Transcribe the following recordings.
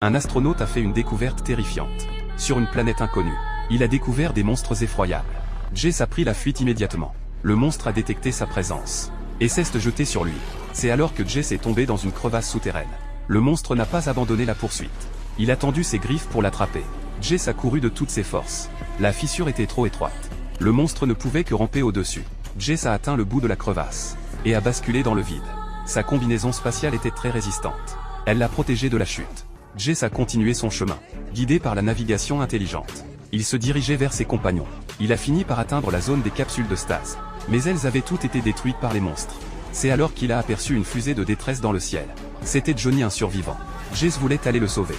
un astronaute a fait une découverte terrifiante. Sur une planète inconnue, il a découvert des monstres effroyables. Jess a pris la fuite immédiatement. Le monstre a détecté sa présence et s'est jeté sur lui. C'est alors que Jess est tombé dans une crevasse souterraine. Le monstre n'a pas abandonné la poursuite. Il a tendu ses griffes pour l'attraper. Jess a couru de toutes ses forces. La fissure était trop étroite. Le monstre ne pouvait que ramper au-dessus. Jess a atteint le bout de la crevasse et a basculé dans le vide. Sa combinaison spatiale était très résistante. Elle l'a protégé de la chute. Jess a continué son chemin, guidé par la navigation intelligente. Il se dirigeait vers ses compagnons. Il a fini par atteindre la zone des capsules de stase. Mais elles avaient toutes été détruites par les monstres. C'est alors qu'il a aperçu une fusée de détresse dans le ciel. C'était Johnny, un survivant. Jess voulait aller le sauver.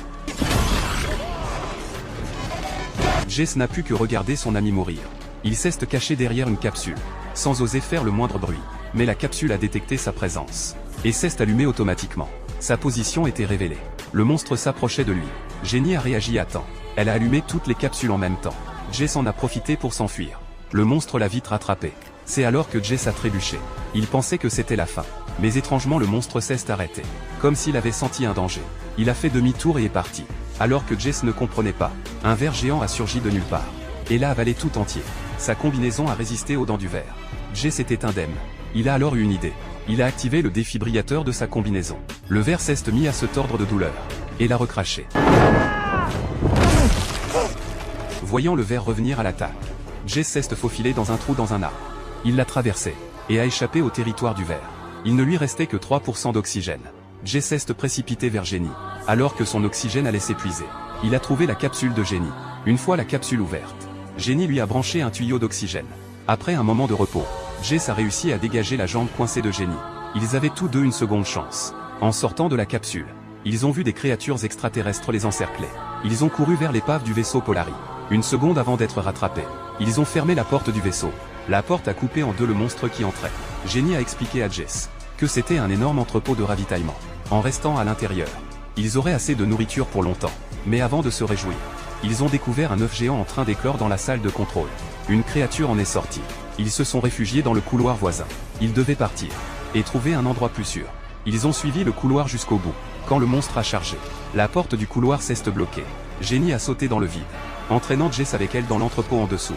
Jess n'a pu que regarder son ami mourir. Il s'est caché derrière une capsule, sans oser faire le moindre bruit. Mais la capsule a détecté sa présence et s'est allumée automatiquement. Sa position était révélée. Le monstre s'approchait de lui. Jenny a réagi à temps. Elle a allumé toutes les capsules en même temps. Jess en a profité pour s'enfuir. Le monstre l'a vite rattrapé. C'est alors que Jess a trébuché. Il pensait que c'était la fin. Mais étrangement le monstre s'est arrêté. Comme s'il avait senti un danger. Il a fait demi-tour et est parti. Alors que Jess ne comprenait pas, un ver géant a surgi de nulle part. Et l'a avalé tout entier. Sa combinaison a résisté aux dents du ver. Jess était indemne. Il a alors eu une idée. Il a activé le défibrillateur de sa combinaison. Le ver s'est mis à se tordre de douleur. Et l'a recraché. Voyant le ver revenir à l'attaque, Jess s'est faufilé dans un trou dans un arbre. Il l'a traversé, et a échappé au territoire du ver. Il ne lui restait que 3% d'oxygène. Jess s'est précipité vers Jenny, alors que son oxygène allait s'épuiser. Il a trouvé la capsule de Jenny. Une fois la capsule ouverte, Jenny lui a branché un tuyau d'oxygène. Après un moment de repos, Jess a réussi à dégager la jambe coincée de Jenny. Ils avaient tous deux une seconde chance. En sortant de la capsule, ils ont vu des créatures extraterrestres les encercler. Ils ont couru vers l'épave du vaisseau Polari. Une seconde avant d'être rattrapés, ils ont fermé la porte du vaisseau. La porte a coupé en deux le monstre qui entrait. Jenny a expliqué à Jess que c'était un énorme entrepôt de ravitaillement. En restant à l'intérieur, ils auraient assez de nourriture pour longtemps. Mais avant de se réjouir, ils ont découvert un œuf géant en train d'éclore dans la salle de contrôle. Une créature en est sortie. Ils se sont réfugiés dans le couloir voisin. Ils devaient partir et trouver un endroit plus sûr. Ils ont suivi le couloir jusqu'au bout. Quand le monstre a chargé, la porte du couloir s'est bloquée. Jenny a sauté dans le vide, entraînant Jess avec elle dans l'entrepôt en dessous.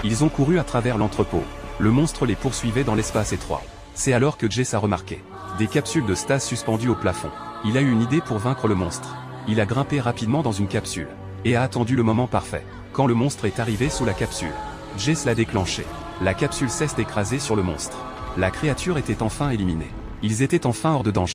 Ils ont couru à travers l'entrepôt. Le monstre les poursuivait dans l'espace étroit. C'est alors que Jess a remarqué des capsules de stase suspendues au plafond. Il a eu une idée pour vaincre le monstre. Il a grimpé rapidement dans une capsule et a attendu le moment parfait. Quand le monstre est arrivé sous la capsule, Jess l'a déclenché. La capsule s'est écrasée sur le monstre. La créature était enfin éliminée. Ils étaient enfin hors de danger.